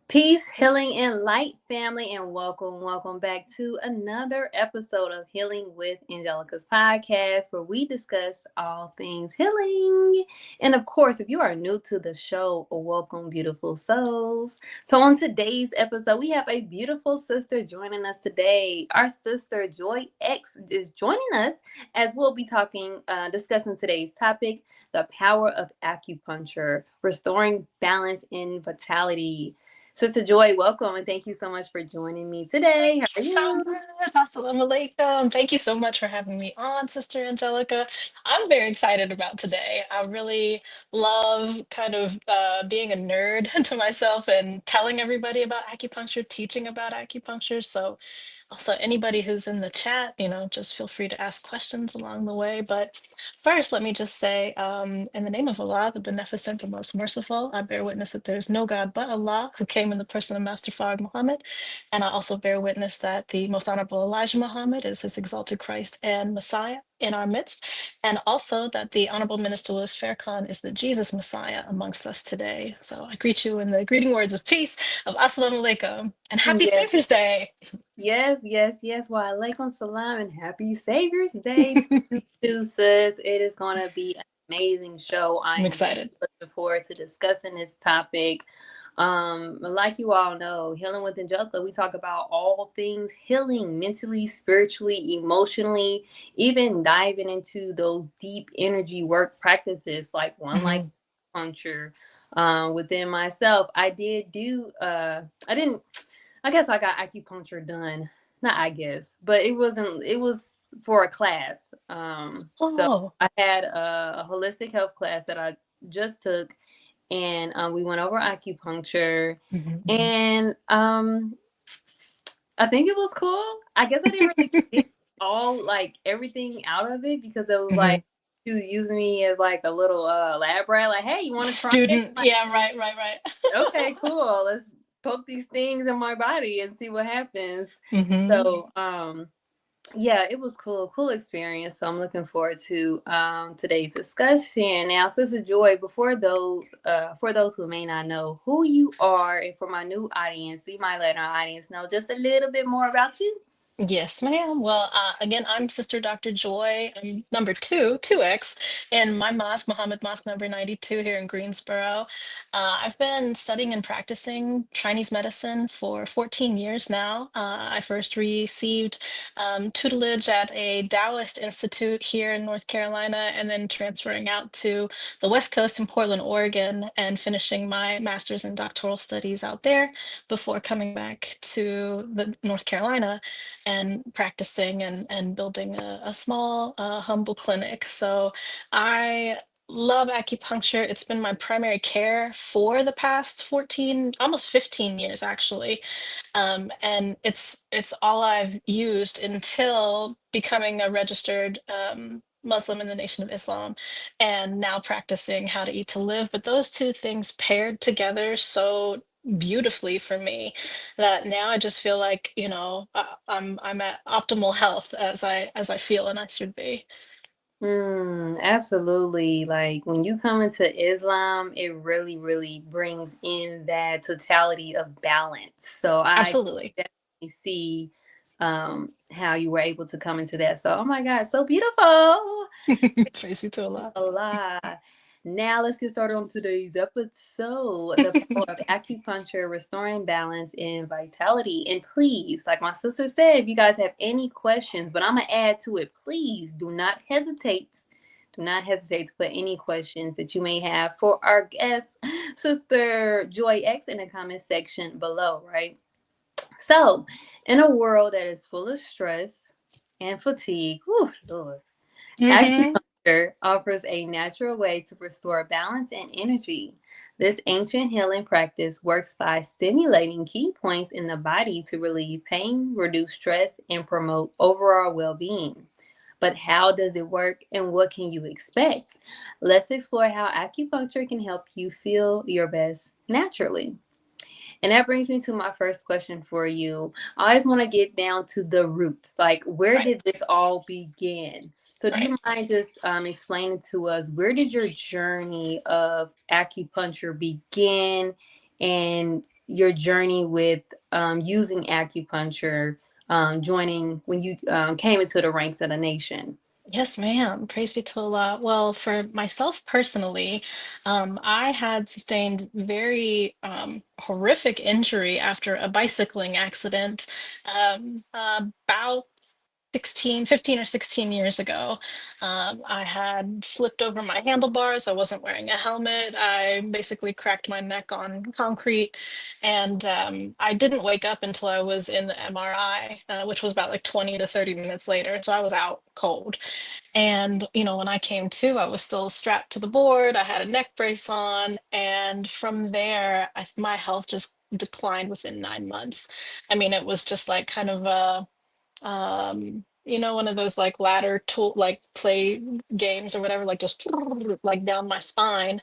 Peace, healing, and light, family, and welcome back to another episode of Healing with Angelica's podcast, where we discuss all things healing. And of course, if you are new to the show, welcome, beautiful souls. So on today's episode, we have a beautiful sister joining us today. Our sister Joy X is joining us as we'll be discussing today's topic, the power of acupuncture, restoring balance and vitality. Sister Joy, welcome, and thank you so much for joining me today. How are So you? good. Assalamu alaikum. Thank you so much for having me on, Sister Angelica. I'm very excited about today. I really love kind of being a nerd to myself and telling everybody about acupuncture, teaching about acupuncture. So also anybody who's in the chat, just feel free to ask questions along the way. But first, let me just say, in the name of Allah, the Beneficent, the Most Merciful, I bear witness that there's no God but Allah who came in the person of Master Fard Muhammad. And I also bear witness that the Most Honorable Elijah Muhammad is His exalted Christ and Messiah in our midst. And also that the Honorable Minister Louis Farrakhan is the Jesus Messiah amongst us today. So I greet you in the greeting words of peace of Assalamu alaikum and happy Yes, Savior's Day. yes. Wa alaikum salam and happy Savior's Day to you too, sis. It is going to be an amazing show. I I'm am very excited. looking forward to discussing this topic. Like you all know, Healing with Angelica, we talk about all things healing mentally, spiritually, emotionally, even diving into those deep energy work practices like one like Mhm. acupuncture. Within myself, I didn't, I guess I got acupuncture done. Not I guess, but it was for a class. So Oh. I had a holistic health class that I just took, and we went over acupuncture, Mhm, mhm. and I think it was cool. I guess I didn't really get all like everything out of it because it was like Mhm. she was using me as like a little lab rat. Like, hey, you want to try it? Student. I'm Yeah, right. like, okay, cool. Let's poke these things in my body and see what happens. Mhm. So, yeah, it was cool experience. So I'm looking forward to today's discussion. Now, Sister Joy, for those who may not know who you are, and for my new audience, you might let our audience know just a little bit more about you. Yes, ma'am. Well, again, I'm Sister Dr. Joy. I'm number 2X, in my mosque, Muhammad Mosque number 92 here in Greensboro. I've been studying and practicing Chinese medicine for 14 years now. I first received tutelage at a Daoist institute here in North Carolina, and then transferring out to the West Coast in Portland, Oregon, and finishing my master's and doctoral studies out there before coming back to the North Carolina and practicing and building a small, humble clinic. So I love acupuncture. It's been my primary care for the past 14, almost 15 years, actually. And it's all I've used until becoming a registered Muslim in the Nation of Islam, and now practicing how to eat to live. But those two things paired together so beautifully for me that now I just feel like, I'm at optimal health as I feel and I should be. Absolutely. Like when you come into Islam, it really brings in that totality of balance. So I Absolutely. definitely see how you were able to come into that. So, oh my God, so beautiful. Praise you to Allah. Allah. Now let's get started on today's episode. The power of acupuncture, restoring balance and vitality. And please, like my sister said, if you guys have any questions, but I'm gonna add to it, please do not hesitate. Do not hesitate to put any questions that you may have for our guest, Sister Joy X, in the comment section below, right? So, in a world that is full of stress and fatigue, whew, Lord, Hmm. acupuncture offers a natural way to restore balance and energy. This ancient healing practice works by stimulating key points in the body to relieve pain, reduce stress, and promote overall well being. But how does it work and what can you expect? Let's explore how acupuncture can help you feel your best naturally. And that brings me to my first question for you. I always want to get down to the roots. Like, where Right, did this all begin? So, do right. you mind just explaining to us, where did your journey of acupuncture begin, and your journey with using acupuncture, joining when you came into the ranks of the nation? Yes, ma'am. Praise be to Allah. Well, for myself personally, I had sustained very horrific injury after a bicycling accident about 15 or 16 years ago. I had flipped over my handlebars. I wasn't wearing a helmet. I basically cracked my neck on concrete, and I didn't wake up until I was in the MRI, which was about like 20 to 30 minutes later. So I was out cold. And, when I came to, I was still strapped to the board. I had a neck brace on. And from there, my health just declined within 9 months. I mean, it was just like kind of one of those like ladder tool, like play games or whatever, like just like down my spine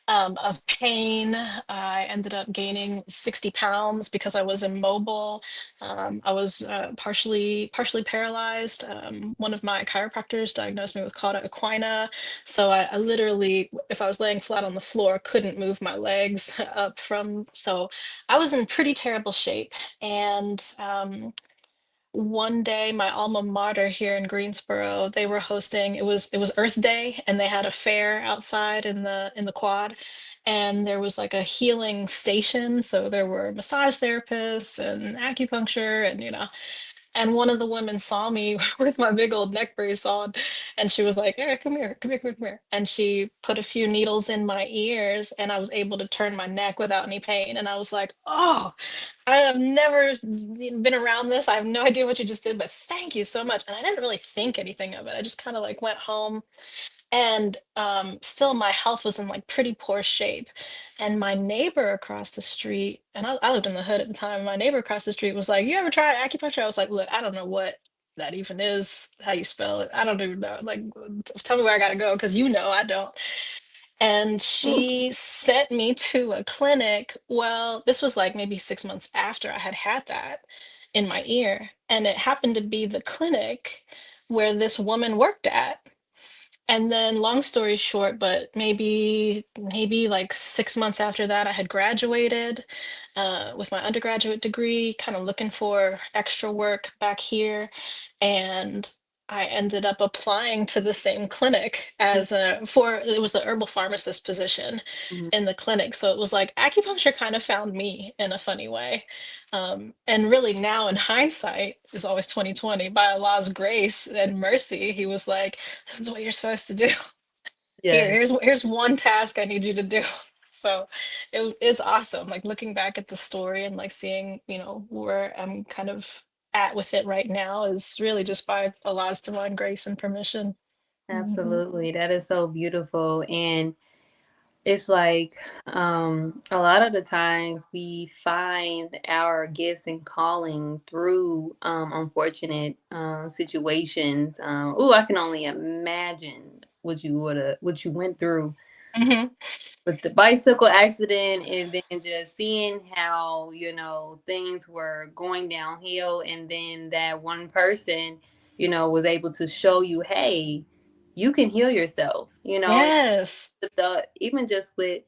of pain. I ended up gaining 60 pounds because I was immobile. I was partially paralyzed. One of my chiropractors diagnosed me with cauda equina, so I literally, if I was laying flat on the floor, couldn't move my legs up from. So I was in pretty terrible shape, and one day my alma mater here in Greensboro, they were hosting, it was Earth Day, and they had a fair outside in the quad, and there was like a healing station, so there were massage therapists and acupuncture, and and one of the women saw me with my big old neck brace on, and she was like, "Hey, come here, come here, come here, come here." And she put a few needles in my ears, and I was able to turn my neck without any pain. And I was like, "Oh, I have never been around this. I have no idea what you just did, but thank you so much." And I didn't really think anything of it. I just kind of like went home, and still my health was in like pretty poor shape. And my neighbor across the street, and I lived in the hood at the time, my neighbor across the street was like, "You ever tried acupuncture?" I was like, "Look, I don't know what that even is, how you spell it. I don't even know. Like, tell me where I gotta go, because I don't." And she sent me to a clinic. Well, this was like maybe 6 months after I had had that in my ear. And it happened to be the clinic where this woman worked at. And then, long story short, but maybe like 6 months after that, I had graduated with my undergraduate degree, kind of looking for extra work back here, and I ended up applying to the same clinic as it was the herbal pharmacist position Mhm. in the clinic. So it was like acupuncture kind of found me in a funny way. And really now in hindsight is always 2020. By Allah's grace and mercy, he was like, "This is what you're supposed to do. Here, Yes, here's one task I need you to do." So it's awesome. Like looking back at the story and like seeing, where I'm kind of at with it right now is really just by Allah's divine grace and permission. Mhm. absolutely. That is so beautiful. And it's like a lot of the times we find our gifts and calling through unfortunate situations. Oh, I can only imagine what you went through Mhm. with the bicycle accident, and then just seeing how things were going downhill, and then that one person was able to show you, hey, you can heal yourself, Yes. even just with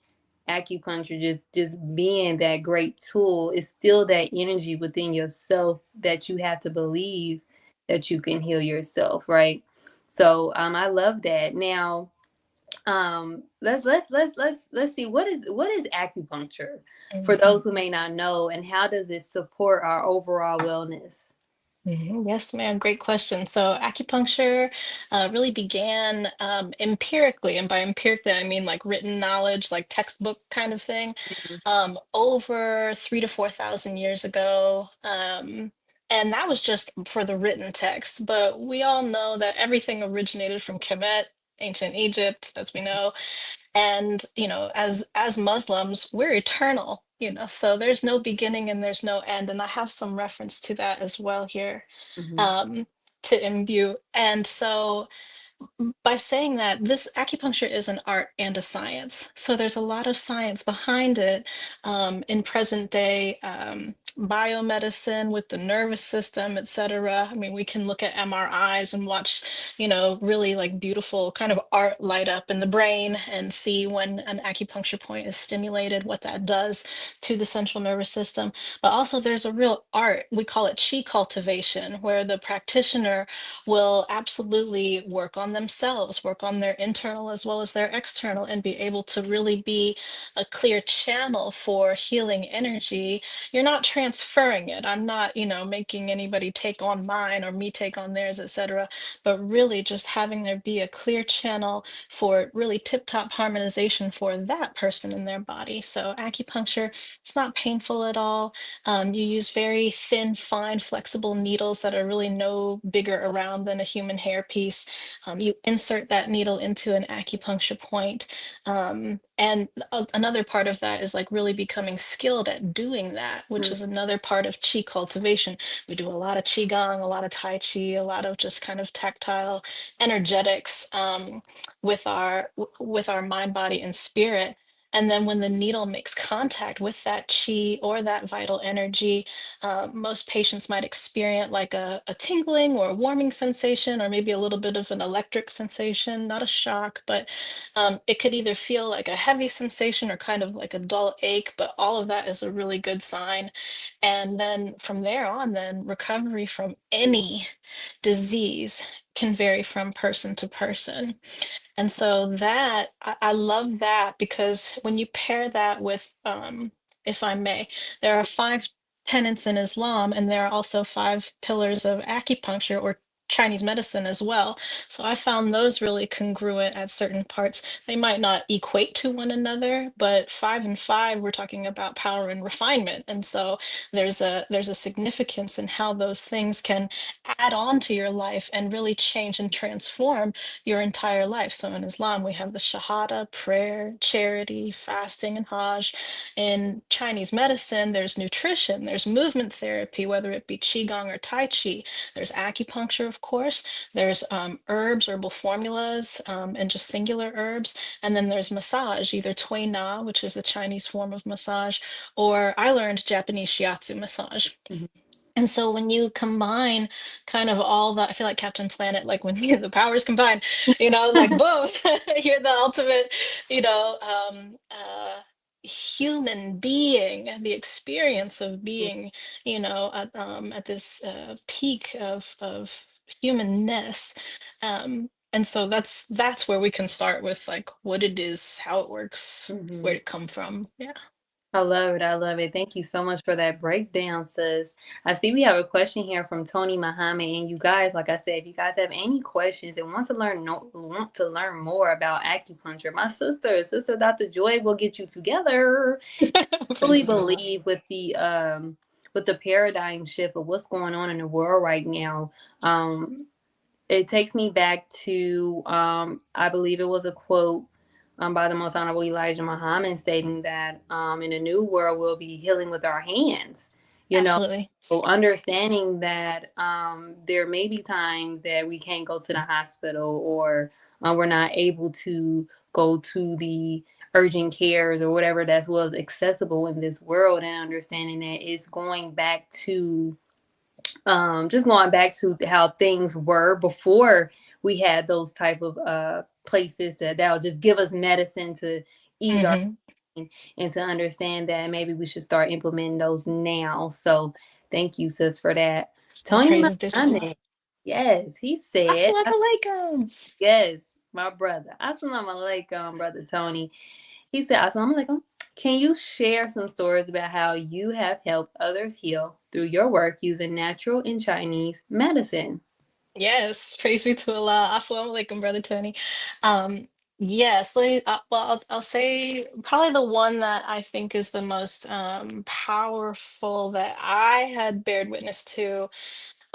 acupuncture, just being that great tool, is still that energy within yourself that you have to believe that you can heal yourself, right? So I love that. Now let's see, what is acupuncture for those Mhm. who may not know, and how does it support our overall wellness? Yes, ma'am. Great question. So acupuncture really began empirically, and by empirically I mean like written knowledge, like textbook kind of thing, Mhm. over 3 to 4 thousand years ago. And that was just for the written text. But we all know that everything originated from Kemet, ancient Egypt, as we know. And as Muslims, we're eternal. So there's no beginning and there's no end. And I have some reference to that as well here, Mhm. um, to imbue. And so By saying that, this acupuncture is an art and a science. So there's a lot of science behind it in present day biomedicine with the nervous system, et cetera. I mean, we can look at MRIs and watch, really like beautiful kind of art light up in the brain and see when an acupuncture point is stimulated, what that does to the central nervous system. But also, there's a real art, we call it chi cultivation, where the practitioner will absolutely work on themselves, work on their internal as well as their external, and be able to really be a clear channel for healing energy. You're not transferring it. I'm not, making anybody take on mine or me take on theirs, etc. But really just having there be a clear channel for really tip-top harmonization for that person in their body. So acupuncture, it's not painful at all. You use very thin, fine, flexible needles that are really no bigger around than a human hairpiece. You insert that needle into an acupuncture point. Another part of that is like really becoming skilled at doing that, which is another part of chi cultivation. We do a lot of qigong, a lot of tai chi, a lot of just kind of tactile energetics with our mind, body, and spirit. And then when the needle makes contact with that chi or that vital energy, most patients might experience like a tingling or a warming sensation, or maybe a little bit of an electric sensation, not a shock, but it could either feel like a heavy sensation or kind of like a dull ache, but all of that is a really good sign. And then from there on, then recovery from any disease can vary from person to person. And so that I love that because when you pair that with, if I may, there are five tenets in Islam, and there are also five pillars of acupuncture or Chinese medicine as well. So I found those really congruent at certain parts. They might not equate to one another, but five and five, we're talking about power and refinement. And so there's a significance in how those things can add on to your life and really change and transform your entire life. So in Islam, we have the Shahada, prayer, charity, fasting, and Hajj. In Chinese medicine, there's nutrition, there's movement therapy, whether it be Qigong or Tai Chi. There's acupuncture, of course. There's herbs, herbal formulas, and just singular herbs. And then there's massage, either Tui Na, which is the Chinese form of massage, or I learned Japanese shiatsu massage. Mhm. And so when you combine kind of all the, I feel like Captain Planet, like when the powers combine, like boom, you're the ultimate, you know, um, uh, human being, the experience of being, at this peak of humanness. And so that's where we can start with like what it is, how it works, where Mhm. it come from. Yeah. I love it. I love it. Thank you so much for that breakdown, sis. I see we have a question here from Tony Muhammad, and you guys, like I said, if you guys have any questions and want to learn more about acupuncture, my sister Dr. Joy, will get you together. Praise Fully be to Allah. believe with the paradigm shift of what's going on in the world right now. It takes me back to I believe it was a quote by the Most Honorable Elijah Muhammad stating that in a new world we'll be healing with our hands. You know, Absolutely. so understanding that there may be times that we can't go to the hospital, or we're not able to go to the urgent cares or whatever that was accessible in this world, and understanding that it's going back to just going back to how things were before we had those type of places that'll just give us medicine to ease our Hmm. pain, and to understand that maybe we should start implementing those now. So thank you, sis, for that. All Tony praises due to Allah. Muhammad, yes, he said, Assalamu alaikum. yes, my brother. Assalamu alaikum, brother Tony. He said, Assalamu alaikum. Can you share some stories about how you have helped others heal through your work using natural and Chinese medicine? Yes, praise be to Allah. Assalamu alaikum, brother Tony. Um, yes, well, I'll say probably the one that I think is the most powerful that I had bared witness to.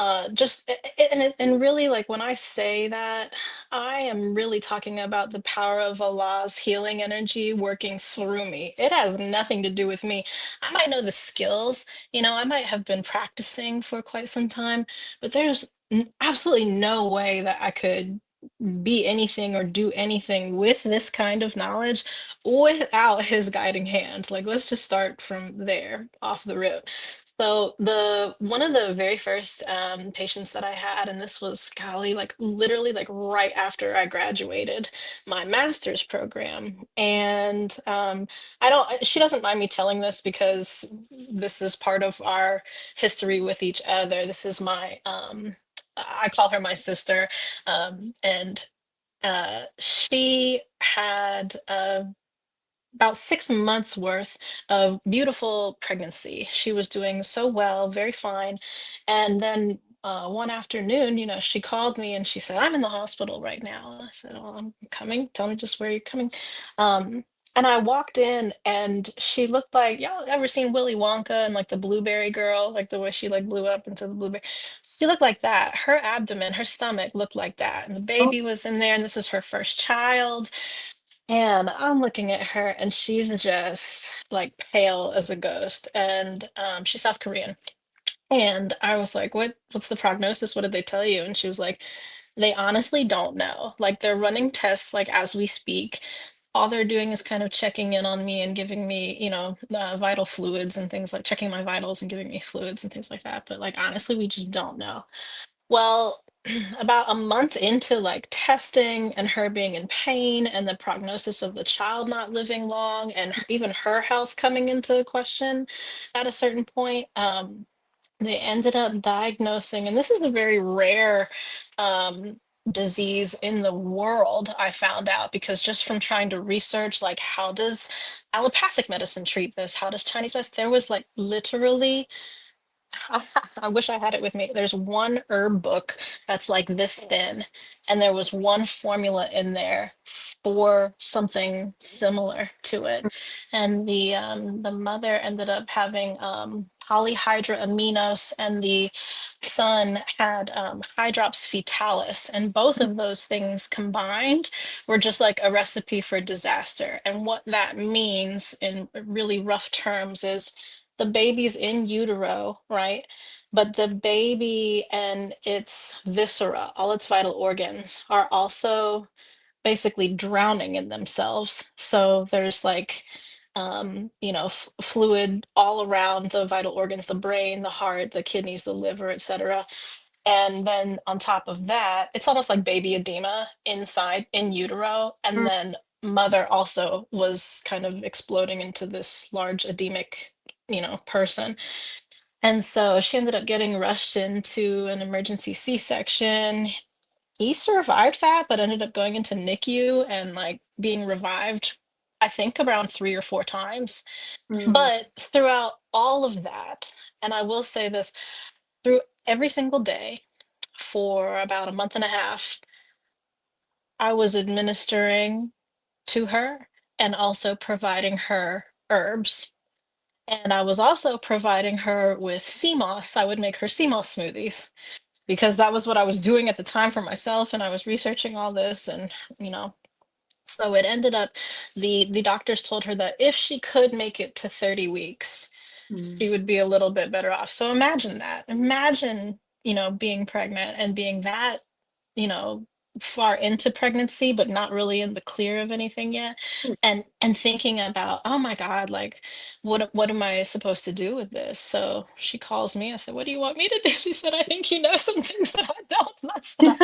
And really, like when I say that, I am really talking about the power of Allah's healing energy working through me. It has nothing to do with me. I might know the skills, I might have been practicing for quite some time, but there's absolutely no way that I could be anything or do anything with this kind of knowledge without his guiding hand. Like, let's just start from there off the rip. So the one of the very first patients that I had, and this was golly, like literally like right after I graduated my master's program. And I don't, she doesn't mind me telling this because this is part of our history with each other. This is my I call her my sister, and she had about 6 months worth of beautiful pregnancy. She was doing so well, very fine. And then one afternoon, she called me and she said, "I'm in the hospital right now." I said, "Oh, I'm coming. Tell me just where you're coming." Um, and I walked in and she looked like, y'all ever seen Willy Wonka and like the blueberry girl, like the way she like blew up into the blueberry? She looked like that. Her abdomen, her stomach looked like that. And the Oh, baby was in there, and this is her first child. And I'm looking at her, and she's just like pale as a ghost. And she's South Korean. And I was like, what's the prognosis? What did they tell you? And she was like, they honestly don't know. Like they're running tests like as we speak. All they're doing is kind of checking in on me and giving me, vital fluids and things, like checking my vitals and giving me fluids and things like that. But like honestly, we just don't know. Well, about a month into like testing and her being in pain and the prognosis of the child not living long and even her health coming into question at a certain point, they ended up diagnosing, and this is a very rare disease in the world, I found out, because just from trying to research, like, how does allopathic medicine treat this? How does Chinese medicine? There was like literally I wish I had it with me. There's one herb book that's like this thin, and there was one formula in there for something similar to it. And the mother ended up having polyhydramnios, and the son had hydrops fetalis, and both of those things combined were just like a recipe for disaster. And what that means in really rough terms is the baby's in utero, right? But the baby and its viscera, all its vital organs, are also basically drowning in themselves. So there's like, fluid all around the vital organs, the brain, the heart, the kidneys, the liver, etc. And then on top of that, it's almost like baby edema inside in utero. And mm, then mother also was kind of exploding into this large edemic, person. And so she ended up getting rushed into an emergency C-section. He survived that, but ended up going into NICU and like being revived, I think around 3 or 4 times. mm, But throughout all of that, and I will say this, through every single day for about a month and a half, I was administering to her and also providing her herbs. And I was also providing her with sea moss. I would make her sea moss smoothies because that was what I was doing at the time for myself. And I was researching all this, and, you know, so it ended up, the doctors told her that if she could make it to 30 weeks, mm, she would be a little bit better off. So imagine that. Imagine, being pregnant and being that, you know, far into pregnancy, but not really in the clear of anything yet. mm. And thinking about, oh my God, like what am I supposed to do with this? So she calls me. I said, "What do you want me to do?" She said, "I think you know some things that I don't." And I said,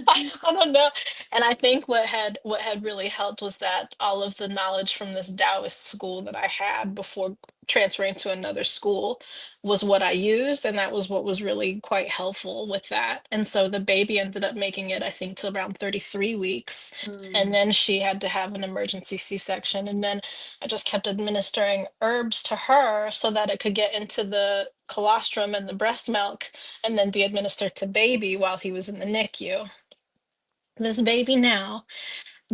I don't know. And I think what had really helped was that all of the knowledge from this Taoist school that I had before transferring to another school was what I used, and that was what was really quite helpful with that. And so the baby ended up making it, I think, to around 33 weeks, and Mm, then she had to have an emergency C-section. And then I just kept administering herbs to her so that it could get into the colostrum and the breast milk, and then be administered to baby while he was in the NICU. This baby now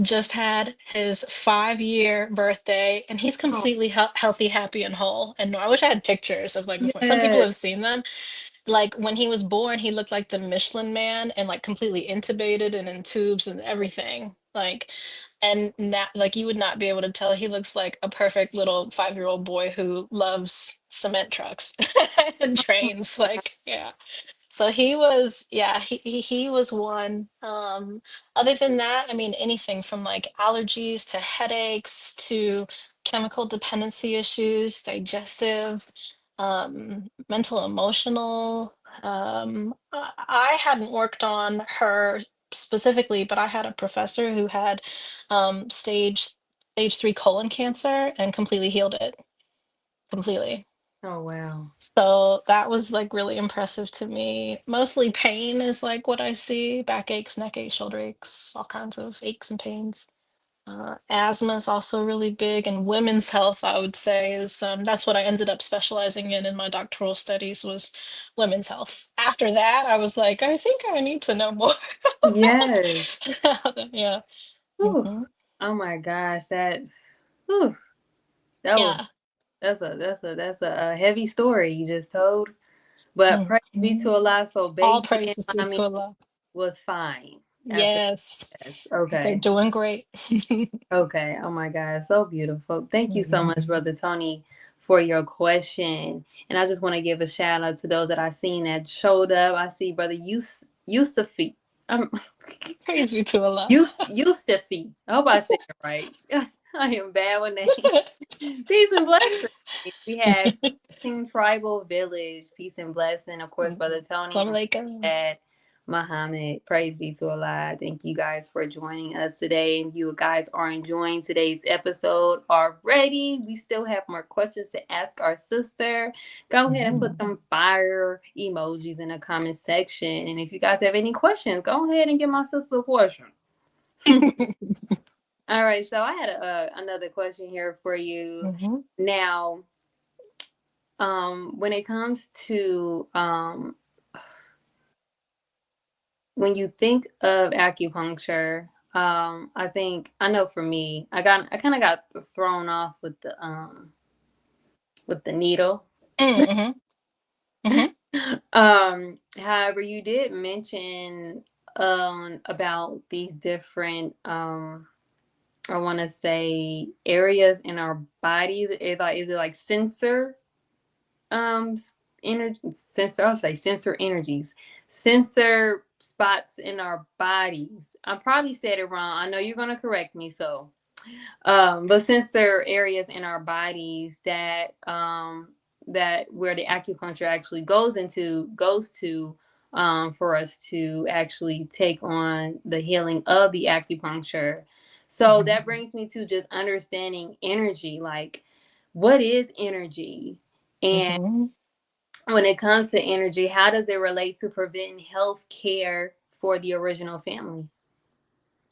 just had his 5-year birthday, and he's oh, completely healthy, happy, and whole. And I wish I had pictures of like before. Some people yes. have seen them. Like when he was born, he looked like the Michelin Man and like completely intubated and in tubes and everything. Like, And now, like, you would not be able to tell. He looks like a perfect little 5-year-old boy who loves cement trucks and trains. Like, yeah. So he was, yeah, he was one. Other than that, I mean, anything from like allergies to headaches to chemical dependency issues, digestive, mental, emotional. I hadn't worked on her specifically, but I had a professor who had stage 3 colon cancer and completely healed it completely. Oh wow. So that was like really impressive to me. Mostly pain is like what I see, back aches, neck aches, shoulder aches, all kinds of aches and pains. Asthma is also really big, and women's health, I would say, is that's what I ended up specializing in my doctoral studies was women's health. After that, I was like, I think I need to know more Yes. about yeah. Whew. Hmm. Oh my gosh, whew, that was Yeah. that's a heavy story you just told. But praise be to Hmm. Allah. So All baby and praises due to mommy Allah. was fine after Yes, this. they're Okay. doing great. Okay. Oh my God. So beautiful. Thank you so Mhm. much, Brother Tony, for your question. And I just want to give a shout out to those that I seen that showed up. I see Brother Yusufi. Um, Praise be to Allah. Yusufi. I hope I said it right. I am bad with names. Peace and blessing. We have King Tribal Village. Peace and blessing. Of course, Brother Tony. Assalamu alaikum. And Muhammad. Praise be to Allah. Thank you guys for joining us today. If you guys are enjoying today's episode already, we still have more questions to ask our sister. Go ahead and put Mhm. some fire emojis in the comment section. And if you guys have any questions, go ahead and give my sister a question. All right, so I had another question here for you. Mhm. Now, when it comes to when you think of acupuncture, I think I know for me, I kind of got thrown off with the needle. Mhm. Mhm. However, you did mention about these different I want to say areas in our bodies. Is it like um energy sensor I'll say sensor energies, sensor spots in our bodies. I probably said it wrong. I know you're going to correct me, so but sensor areas in our bodies that where the acupuncture actually goes to for us to actually take on the healing of the acupuncture. So Mhm. that brings me to just understanding energy, like what is energy, and Mhm. when it comes to energy, how does it relate to preventing health care for the original family?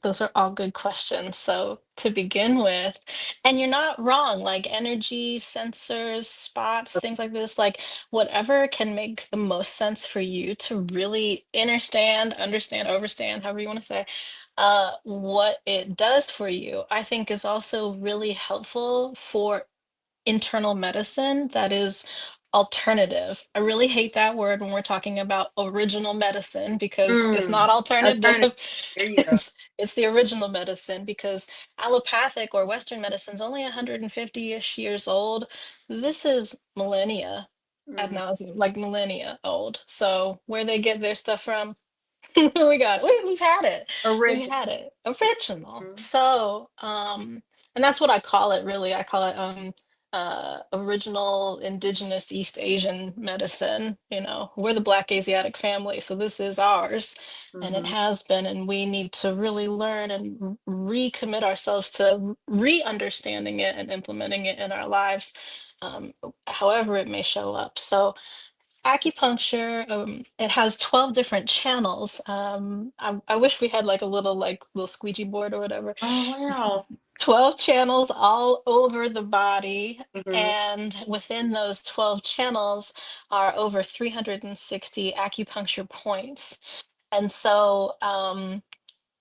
Those are all good questions. So, to begin with, and you're not wrong, like energy, sensors, spots, things like this, like whatever can make the most sense for you to really understand, overstand, however you want to say, what it does for you, I think is also really helpful for internal medicine that is alternative. I really hate that word when we're talking about original medicine because it's Mm, not alternative. alternative. There you go. It's the original medicine because allopathic or Western medicine is only 150-ish years old. This is millennia ad Mm, nauseum, like millennia old. So where they get their stuff from, we've had it. We've original. had it. Original. Mm, So, and that's what I call it really. I call it original indigenous East Asian medicine. You know, we're the Black Asiatic family, so this is ours. And it mhm. has been, and we need to really learn and recommit ourselves to re-understanding it and implementing it in our lives, um, however it may show up. So acupuncture, it has 12 different channels. I wish we had like a little squeegee board or whatever. Oh There's wow. 12 channels all over the body, Mhm. and within those 12 channels are over 360 acupuncture points. And so,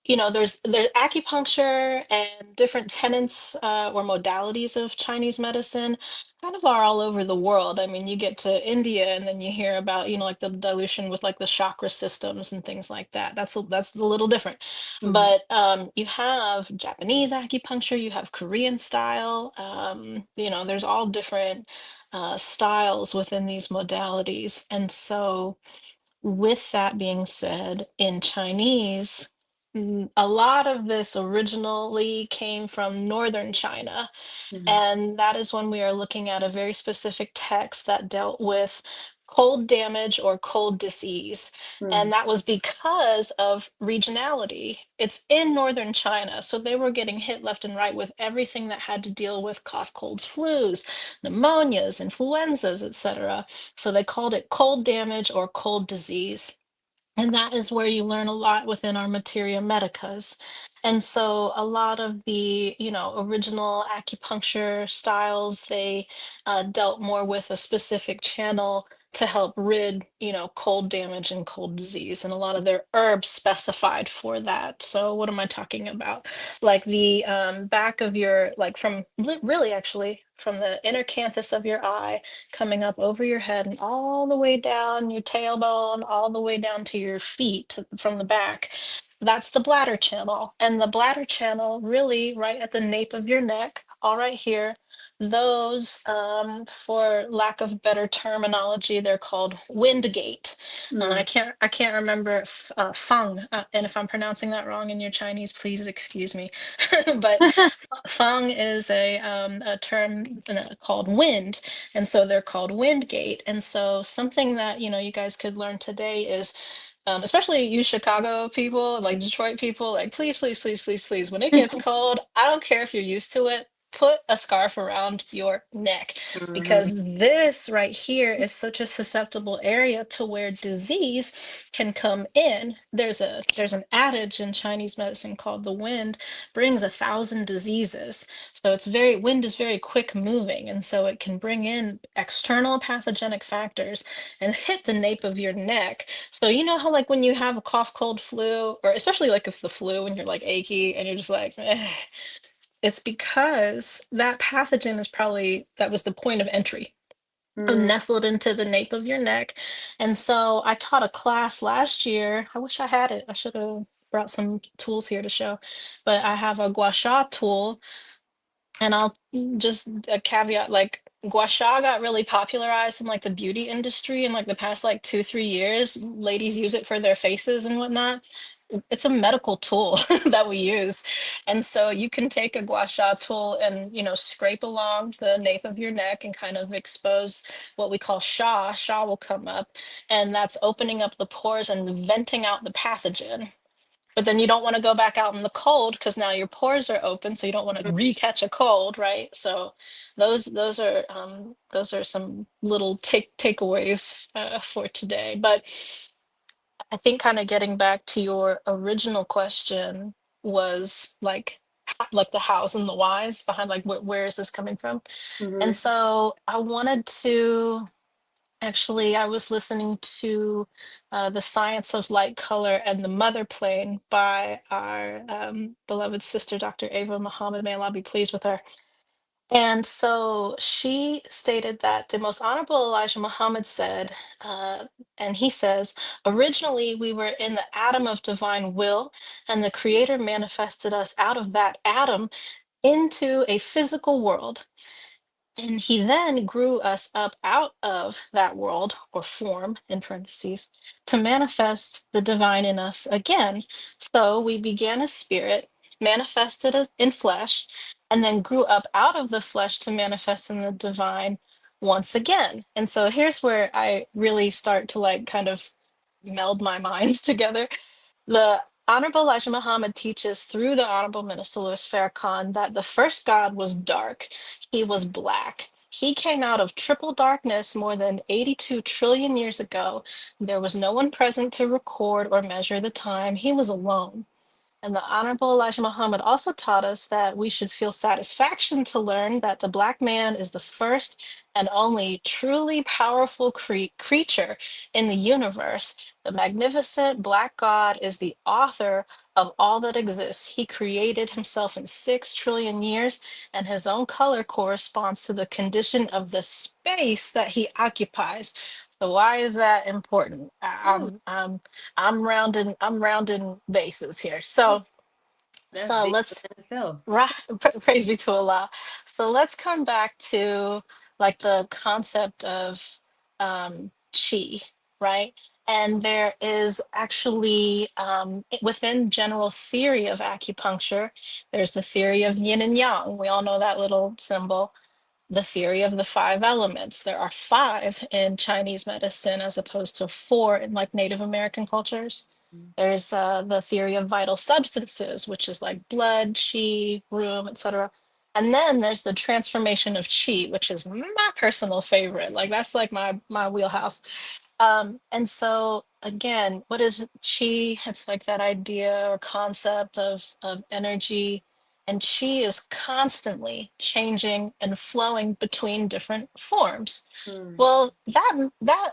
there's acupuncture and different tenets or modalities of Chinese medicine. kind of are all over the world. I mean, you get to India and then you hear about, like the dilution with like the chakra systems and things like that. That's a little different. Mhm. But you have Japanese acupuncture, you have Korean style. There's all different styles within these modalities. And so, with that being said, in Chinese, a lot of this originally came from northern China, Mhm. and that is when we are looking at a very specific text that dealt with cold damage or cold disease. And Mhm. that was because of regionality. It's in northern China. So they were getting hit left and right with everything that had to deal with cough, colds, flus, pneumonias, influenzas, etc. So they called it cold damage or cold disease. And that is where you learn a lot within our materia medicas. And so a lot of the, original acupuncture styles, they dealt more with a specific channel to help rid, cold damage and cold disease. And a lot of their herbs specified for that. So what am I talking about? Like the back of your, like really actually from the inner canthus of your eye coming up over your head and all the way down your tailbone, all the way down to your feet from the back. That's the bladder channel. And the bladder channel, really, right at the nape of your neck, all right here. Those, for lack of better terminology, they're called wind gate. Mhm. I can't remember feng, and if I'm pronouncing that wrong in your Chinese, please excuse me. But feng is a term called wind, and so they're called wind gate. And so something that you guys could learn today is, especially you Chicago people, like Detroit people, like please, please, please, please, please, when it gets cold, I don't care if you're used to it, put a scarf around your neck, Mhm. because this right here is such a susceptible area to where disease can come in. There's an adage in Chinese medicine called the wind brings 1,000 diseases. So wind is very quick moving, and so it can bring in external pathogenic factors and hit the nape of your neck. So you know how like when you have a cough, cold, flu, or especially like if the flu and you're like achy and you're just like, it's because that pathogen is probably that was the point of entry, Mhm. nestled into the nape of your neck. And so I taught a class last year. I wish I had it. I should have brought some tools here to show, but I have a gua sha tool, and I'll just a caveat, like gua sha got really popularized in like the beauty industry in like the past like 2, 3 years. Ladies use it for their faces and whatnot. It's a medical tool that we use. And so you can take a gua sha tool and, scrape along the nape of your neck and kind of expose what we call sha. Sha will come up, and that's opening up the pores and venting out the pathogen. But then you don't want to go back out in the cold because now your pores are open, so you don't want to re-catch a cold, right? So those are some little takeaways for today. But I think kind of getting back to your original question was like the hows and the whys behind like where is this coming from? And Mhm. so I wanted to actually, I was listening to The Science of Light, Color, and the Mother Plane by our beloved sister, Dr. Ava Muhammad. May Allah be pleased with her. And so she stated that the most honorable Elijah Muhammad said, and he says, originally we were in the atom of divine will, and the Creator manifested us out of that atom into a physical world. And he then grew us up out of that world or form, in parentheses, to manifest the divine in us again. So we began as spirit, manifested in flesh, and then grew up out of the flesh to manifest in the divine once again. And so here's where I really start to like kind of meld my minds together. The Honorable Elijah Muhammad teaches through the Honorable Minister Louis Farrakhan that the first God was dark. He was black. He came out of triple darkness more than 82 trillion years ago. There was no one present to record or measure the time. He was alone. And the Honorable Elijah Muhammad also taught us that we should feel satisfaction to learn that the Black man is the first and only truly powerful creature in the universe. The magnificent black God is the author of all that exists. He created himself in 6 trillion years, and his own color corresponds to the condition of the space that he occupies. So why is that important? Ooh, I'm rounding bases here. ooh, that's So deep let's within itself. Right, praise be to Allah. So let's come back to like the concept of chi, right? And there is actually within general theory of acupuncture, there's the theory of yin and yang. We all know that little symbol. The theory of the 5 elements. There are 5 in Chinese medicine as opposed to 4 in like Native American cultures. There's the theory of vital substances, which is like blood, qi, room, etc. And then there's the transformation of qi, which is my personal favorite. Like that's like my wheelhouse. And so again, what is chi? It's like that idea or concept of energy. And chi is constantly changing and flowing between different forms. Mm, Well, that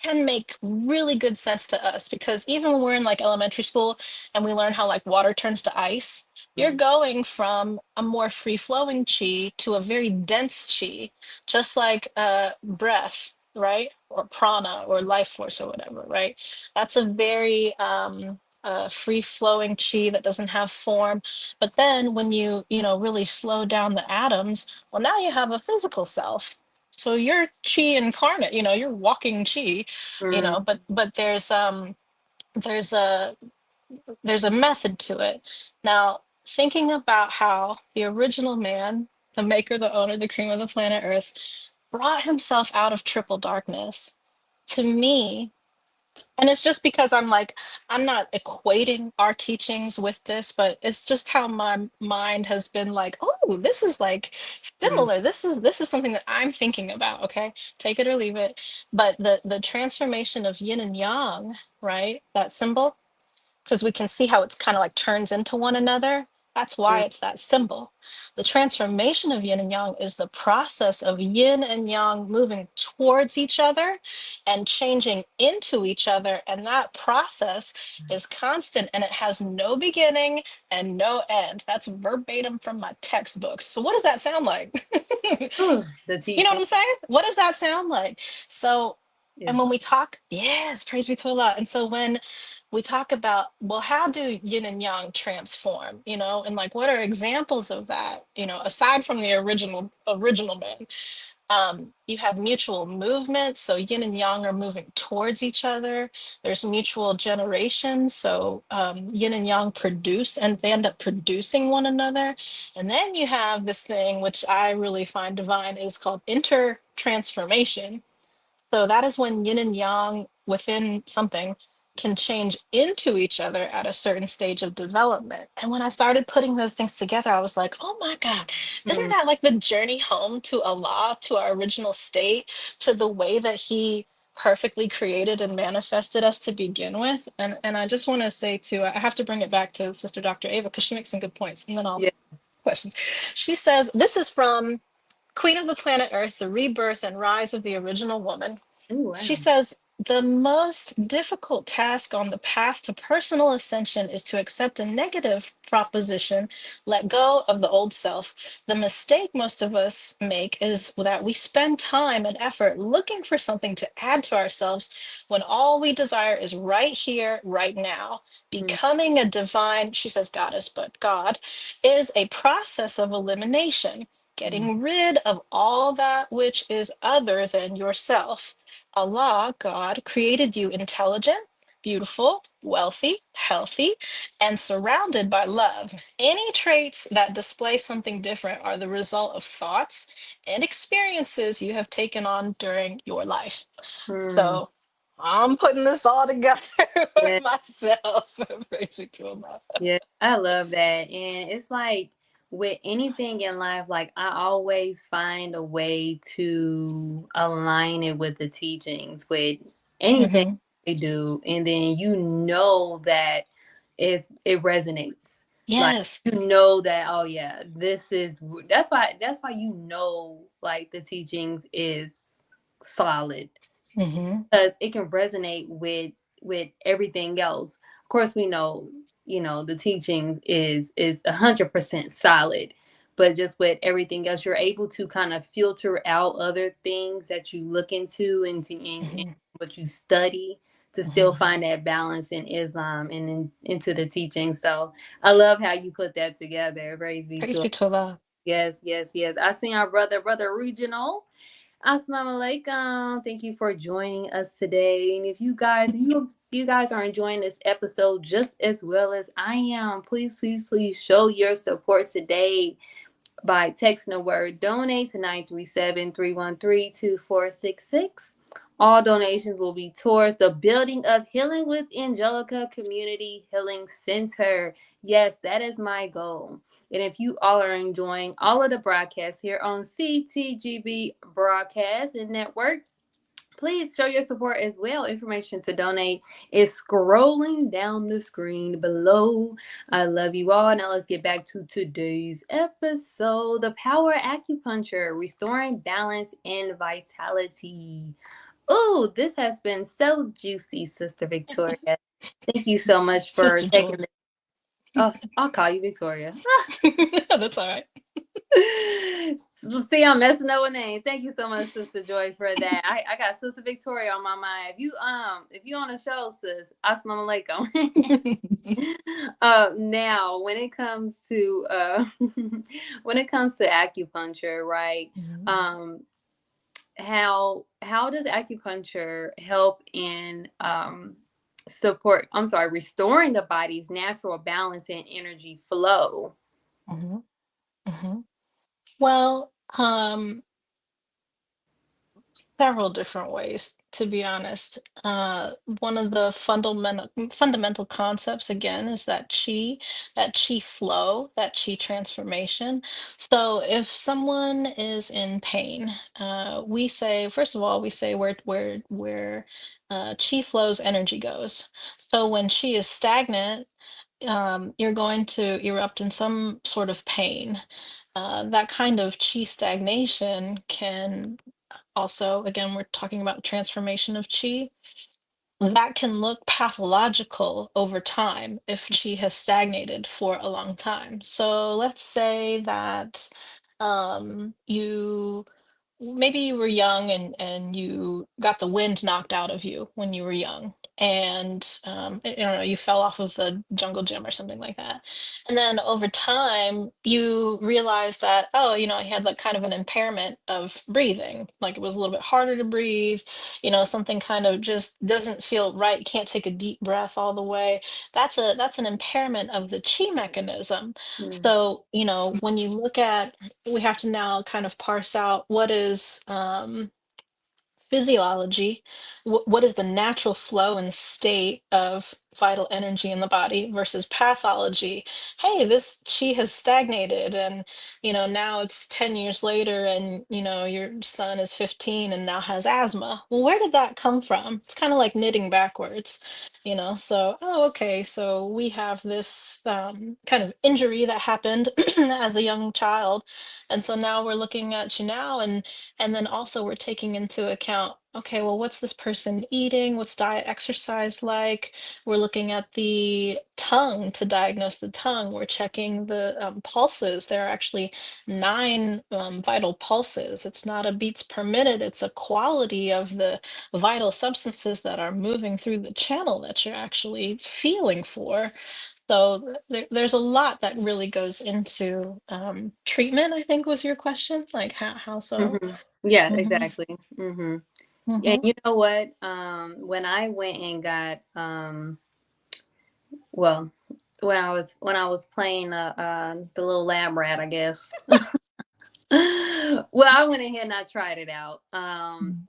can make really good sense to us because even when we're in like elementary school and we learn how like water turns to ice, you're mm, going from a more free flowing chi to a very dense chi, just like breath, right? Or prana or life force or whatever, right? That's a very free flowing chi that doesn't have form. But then when you really slow down the atoms, well, now you have a physical self. So you're chi incarnate, you're walking chi, mm, but there's a there's a method to it. Now, thinking about how the original man, the maker, the owner, the cream of the planet Earth, brought himself out of triple darkness, to me, and it's just because I'm not equating our teachings with this, but it's just how my mind has been like, oh, this is like mm, similar. This is something that I'm thinking about. Okay, take it or leave it. But the transformation of yin and yang, right? That symbol, because we can see how it's kind of like turns into one another. That's why mm, it's that symbol. The transformation of yin and yang is the process of yin and yang moving towards each other and changing into each other. And that process is constant and it has no beginning and no end. That's verbatim from my textbooks. So, what does that sound like? ooh, the You know what teaching I'm saying? What does that sound like? So, and is when we talk, yes, praise be to Allah. And so when we talk about, well, how do yin and yang transform, and like what are examples of that, aside from the original man? You have mutual movement, so yin and yang are moving towards each other. There's mutual generation, so yin and yang produce and they end up producing one another. And then you have this thing which I really find divine is called intertransformation. So that is when yin and yang within something can change into each other at a certain stage of development. And when I started putting those things together, I was like, oh my God, isn't mm, that like the journey home to Allah, to our original state, to the way that He perfectly created and manifested us to begin with? And I just want to say too, I have to bring it back to Sister Dr. Ava because she makes some good points, and then I'll yeah. questions. She says, this is from Queen of the Planet Earth, the rebirth and rise of the original woman. Ooh, She wow. says, the most difficult task on the path to personal ascension is to accept a negative proposition, let go of the old self. The mistake most of us make is that we spend time and effort looking for something to add to ourselves when all we desire is right here, right now. Mm, Becoming a divine, she says goddess, but God, is a process of elimination, mm, getting rid of all that which is other than yourself. Allah, God, created you intelligent, beautiful, wealthy, healthy, and surrounded by love. Any traits that display something different are the result of thoughts and experiences you have taken on during your life. mm. So I'm putting this all together Yeah, myself. Praise be to Allah. yeah, I love that. And it's like with anything in life, like I always find a way to align it with the teachings, with anything Mhm. they do. And then you know that it resonates. Like, Yes. you know that, oh yeah, this is, that's why you know, like, the teachings is solid, Mm-hmm. because it can resonate with everything else. Of course, we know, the teaching is 100% solid, but just with everything else, you're able to kind of filter out other things that you look into and Mm-hmm. what you study, to still Mm-hmm. find that balance in Islam and into the teaching. So I love how you put that together. Praise be Praise to. be to Allah. Yes, yes, yes. I seen our brother Regional. Assalamu alaikum. Thank you for joining us today. And if you guys are enjoying this episode just as well as I am, please, please, please show your support today by texting the word donate to 937-313-2466. All donations will be towards the building of Healing with Angelica Community Healing Center. Yes, that is my goal. And if you all are enjoying all of the broadcasts here on CTGB Broadcast and Network, please show your support as well. Information to donate is scrolling down the screen below. I love you all. Now let's get back to today's episode. The Power of Acupuncture, restoring balance and vitality. Oh, this has been so juicy, Sister Victoria. Thank you so much for Sister taking Joy. the. Oh, I'll call you Victoria. That's all right. See, I'm messing up with names. Thank you so much, Sister Joy, for that. I got Sister Victoria on my mind. If you on the show, sis, assalamu alaikum. Now when it comes to when it comes to acupuncture, right? Mhm. Um, how does acupuncture help in restoring the body's natural balance and energy flow? Mhm. Mhm. Well, several different ways, to be honest. One of the fundamental concepts again is that chi flow, that chi transformation. So if someone is in pain, we say first of all we say where chi flows, energy goes. So when chi is stagnant, you're going to erupt in some sort of pain. That kind of chi stagnation can also, again, we're talking about transformation of chi. That can look pathological over time if chi has stagnated for a long time. So let's say that you maybe you were young and you got the wind knocked out of you when you were young, and I don't know, you fell off of the jungle gym or something like that, and then over time you realize that, oh, I had like kind of an impairment of breathing, like it was a little bit harder to breathe, something kind of just doesn't feel right, can't take a deep breath all the way. That's an impairment of the chi mechanism. Mm, So when you look at, we have to now kind of parse out what is physiology, what is the natural flow and state of vital energy in the body versus pathology. Hey, this chi has stagnated, and now it's 10 years later, and your son is 15 and now has asthma. Well, where did that come from? It's kind of like knitting backwards. So, oh, okay, so we have this kind of injury that happened as a young child, and so now we're looking at you now, and then also we're taking into account, okay, well, what's this person eating? What's diet, exercise like? We're looking at the tongue to diagnose the tongue. We're checking the pulses. There are actually 9 vital pulses. It's not a beats per minute. It's a quality of the vital substances that are moving through the channel that you're actually feeling for. So there's a lot that really goes into treatment, I think was your question. Like how so? hmm Yeah, Mm-hmm. exactly. And Mm-hmm. you know what? When I went and got well, when I was playing the little lab rat, I guess. Well, I went ahead and I tried it out.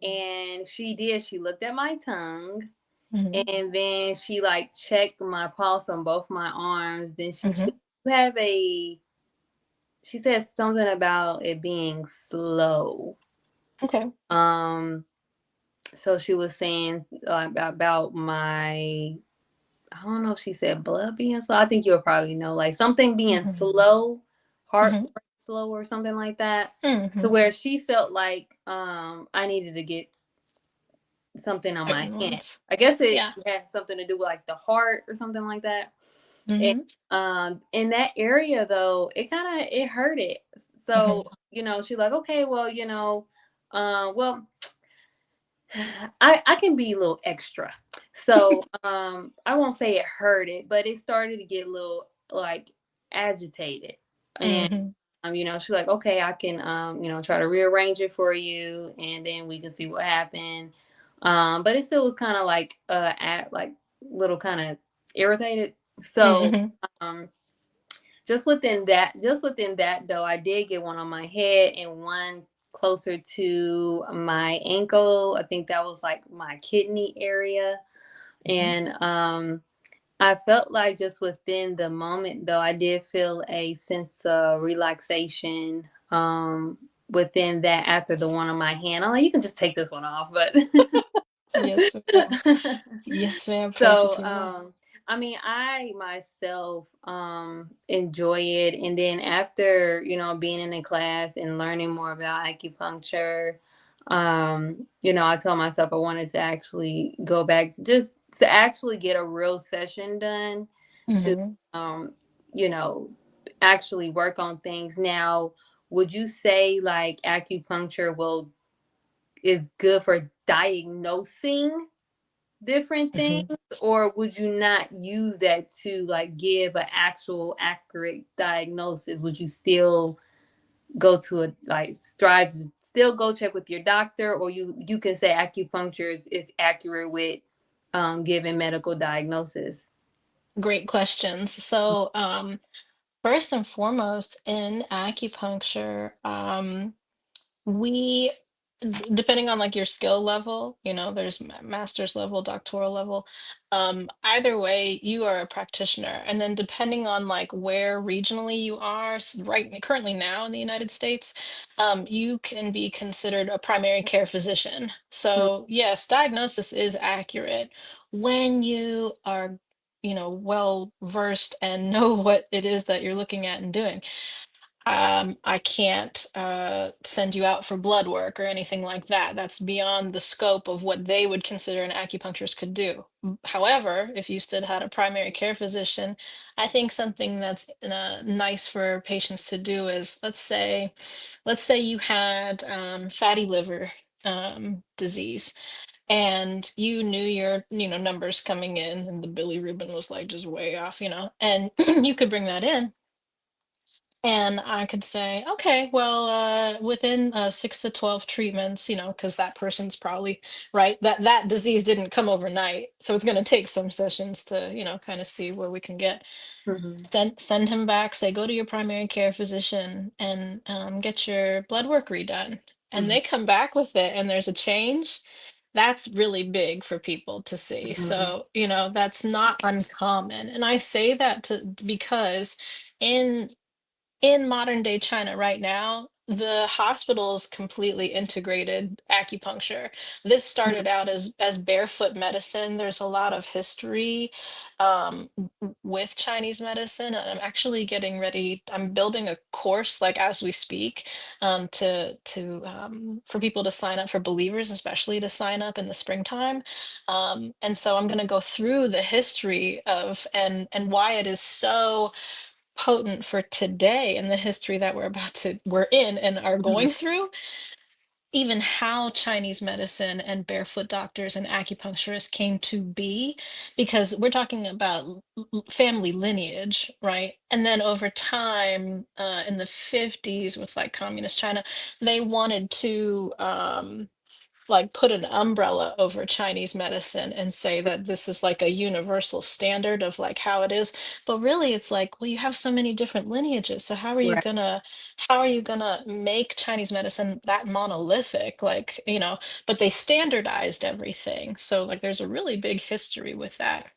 And she did. She looked at my tongue, Mm-hmm. and then she like checked my pulse on both my arms. Then she said, Mm-hmm. "You have a." She said something about it being slow. Okay. Um, so she was saying about my I don't know if she said blood being slow. I think you'll probably know, like something being Hmm. slow, heart Hmm. rate slow or something like that. To Hmm. where she felt like I needed to get something on my Certain hand. ones. I guess it Yeah. had something to do with like the heart or something like that. And Hmm. in that area though, it hurt it. So, Hmm. she's like, okay, well, well, I can be a little extra. So I won't say it hurt it, but it started to get a little like agitated. And Hmm. she's like, okay, I can try to rearrange it for you and then we can see what happened. But it still was kind of like like little kind of irritated. So Hmm. um just within that though, I did get one on my head and one closer to my ankle. I think that was like my kidney area. Hmm. And I felt like just within the moment though, I did feel a sense of relaxation within that after the one on my hand. I'm like, you can just take this one off, but Yes, ma'am. Yes, ma'am. Pleasure so to know. I mean, I myself enjoy it, and then after being in a class and learning more about acupuncture, I told myself I wanted to actually go back just to actually get a real session done to Hmm. um you know actually work on things. Now, would you say like acupuncture will is good for diagnosing different things, Hmm. or would you not use that to like give an actual accurate diagnosis? Would you still go to a like strive to still go check with your doctor, or you can say acupuncture is accurate with giving medical diagnosis? Great questions. So, first and foremost, in acupuncture, we depending on like your skill level, there's master's level, doctoral level. Either way, you are a practitioner. And then depending on like where regionally you are, right currently now in the United States, you can be considered a primary care physician. So yes, diagnosis is accurate when you are, well versed and know what it is that you're looking at and doing. I can't send you out for blood work or anything like that. That's beyond the scope of what they would consider an acupuncturist could do. However, if you still had a primary care physician, I think something that's nice for patients to do is, let's say you had fatty liver disease, and you knew your numbers coming in, and the bilirubin was like just way off, and you could bring that in and I could say, okay, well, within 6 to 12 treatments, because that person's probably right. That disease didn't come overnight, so it's going to take some sessions to, kind of see where we can get. Mm-hmm. Send him back. Say, go to your primary care physician and get your blood work redone. And they come back with it, and there's a change. That's really big for people to see. Mm-hmm. So, that's not uncommon. And I say that because in modern day China right now, the hospitals completely integrated acupuncture. This started out as barefoot medicine. There's a lot of history with Chinese medicine. And I'm actually getting ready. I'm building a course like as we speak to for people to sign up, for believers especially to sign up in the springtime. And so I'm going to go through the history of and why it is so potent for today and the history that we're in and are Mm-hmm. going through, even how Chinese medicine and barefoot doctors and acupuncturists came to be, because we're talking about family lineage, right? And then over time, in the 50s with like communist China, they wanted to like put an umbrella over Chinese medicine and say that this is like a universal standard of like how it is. But really it's like, well, you have so many different lineages. So Right. how are you gonna make Chinese medicine that monolithic? Like, but they standardized everything. So like there's a really big history with that.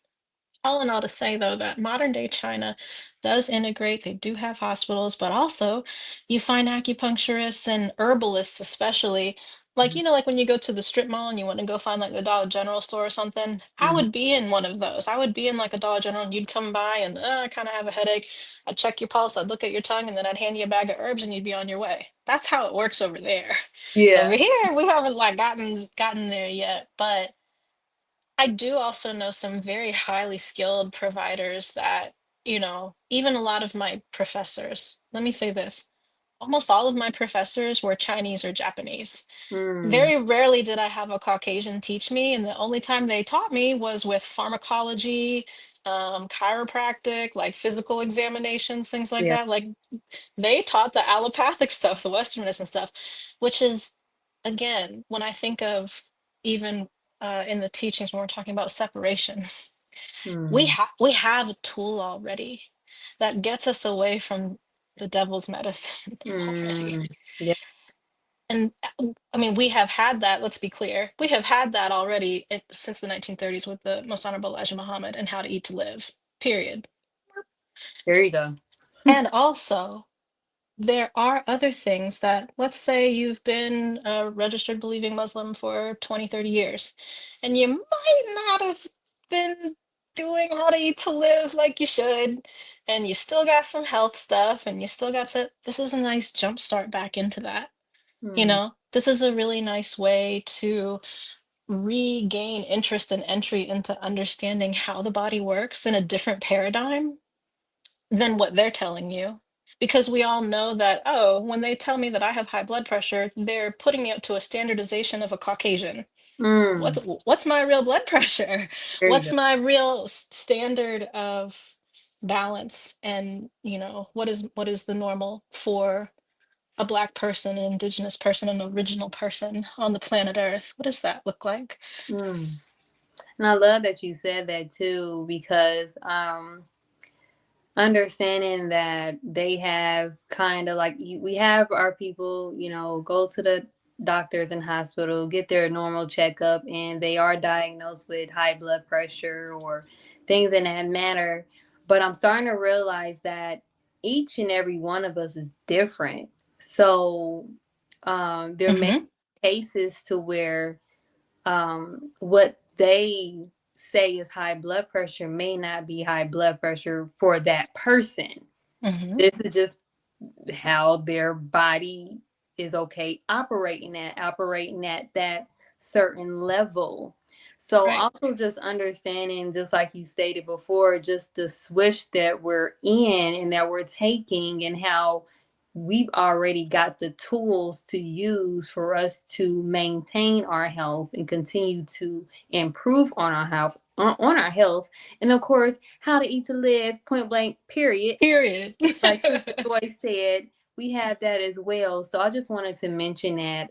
All in all, to say though that modern day China does integrate, they do have hospitals, but also you find acupuncturists and herbalists, especially like, like when you go to the strip mall and you want to go find like the Dollar General store or something, I Mhm. would be in one of those. I would be in like a Dollar General and you'd come by and I kind of have a headache. I'd check your pulse, I'd look at your tongue, and then I'd hand you a bag of herbs and you'd be on your way. That's how it works over there. Over Yeah. here, we haven't like gotten there yet, but I do also know some very highly skilled providers that, even a lot of my professors, let me say this, almost all of my professors were Chinese or Japanese. Mm. Very rarely did I have a Caucasian teach me, and the only time they taught me was with pharmacology, chiropractic, like physical examinations, things like Yeah. that. Like they taught the allopathic stuff, the Western medicine stuff, which is, again, when I think of even in the teachings when we're talking about separation, Mm. we have a tool already that gets us away from the devil's medicine already. Mm. Yeah. And I mean, we have had that, let's be clear, we have had that already since the 1930s with the Most Honorable Elijah Muhammad and How to Eat to Live, period. There you go. And also, there are other things that, let's say you've been a registered believing Muslim for 20, 30 years, and you might not have been doing How to Eat to Live like you should, and you still got some health stuff, and you still got to, this is a nice jump start back into that. Mm. This is a really nice way to regain interest and entry into understanding how the body works in a different paradigm than what they're telling you. Because we all know that, oh, when they tell me that I have high blood pressure, they're putting me up to a standardization of a Caucasian. Mm. What's my real blood pressure? There you What's go. my real standard of balance? And, what is the normal for a Black person, an Indigenous person, an original person on the planet Earth? What does that look like? Mm. And I love that you said that too, because understanding that they have kind of like we have our people, go to the doctors and hospital, get their normal checkup, and they are diagnosed with high blood pressure or things in that manner. But I'm starting to realize that each and every one of us is different. So there may Mm-hmm. be cases to where what they say is high blood pressure may not be high blood pressure for that person. Mm-hmm. This is just how their body is okay operating at that certain level. So Right. also just understanding, just like you stated before, just the switch that we're in and that we're taking, and how we've already got the tools to use for us to maintain our health and continue to improve on our health, and of course how to eat to live, point blank, period. Period. Like Sister Joy said, we have that as well. So I just wanted to mention that,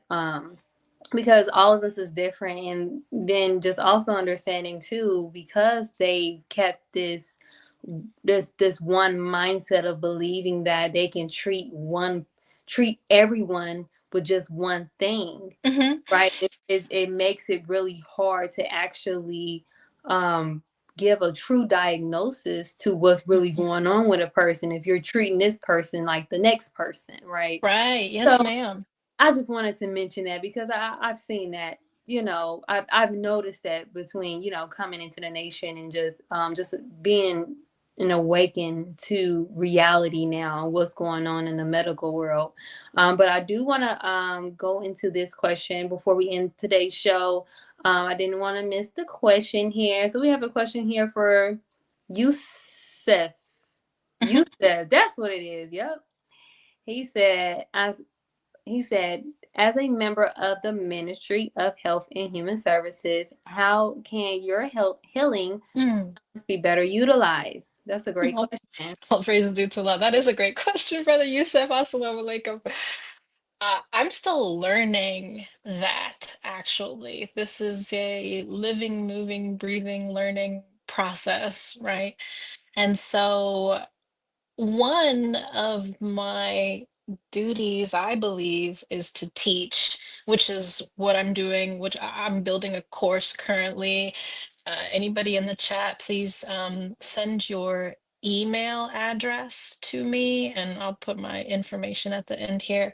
because all of us is different, and then just also understanding too, because they kept this one mindset of believing that they can treat everyone with just one thing, Mm-hmm. right? It makes it really hard to actually um, give a true diagnosis to what's really going on with a person if you're treating this person like the next person, right? Right. Yes, So ma'am. I just wanted to mention that because I've seen that, I've noticed that between, coming into the nation and just being an awakened to reality now, what's going on in the medical world. But I do want to go into this question before we end today's show. I didn't want to miss the question here. So we have a question here for Yusef. Mm-hmm. Yusef, that's what it is. Yep. He said, he said, as a member of the Ministry of Health and Human Services, how can your health healing Mm. be better utilized? That's a great All, question. all praises due to Allah. That is a great question, Brother Yusuf. Assalamu alaikum. I'm still learning that, actually. This is a living, moving, breathing, learning process, right? And so, one of my duties, I believe, is to teach, which is what I'm doing, which I'm building a course currently. Anybody in the chat, please send your email address to me, and I'll put my information at the end here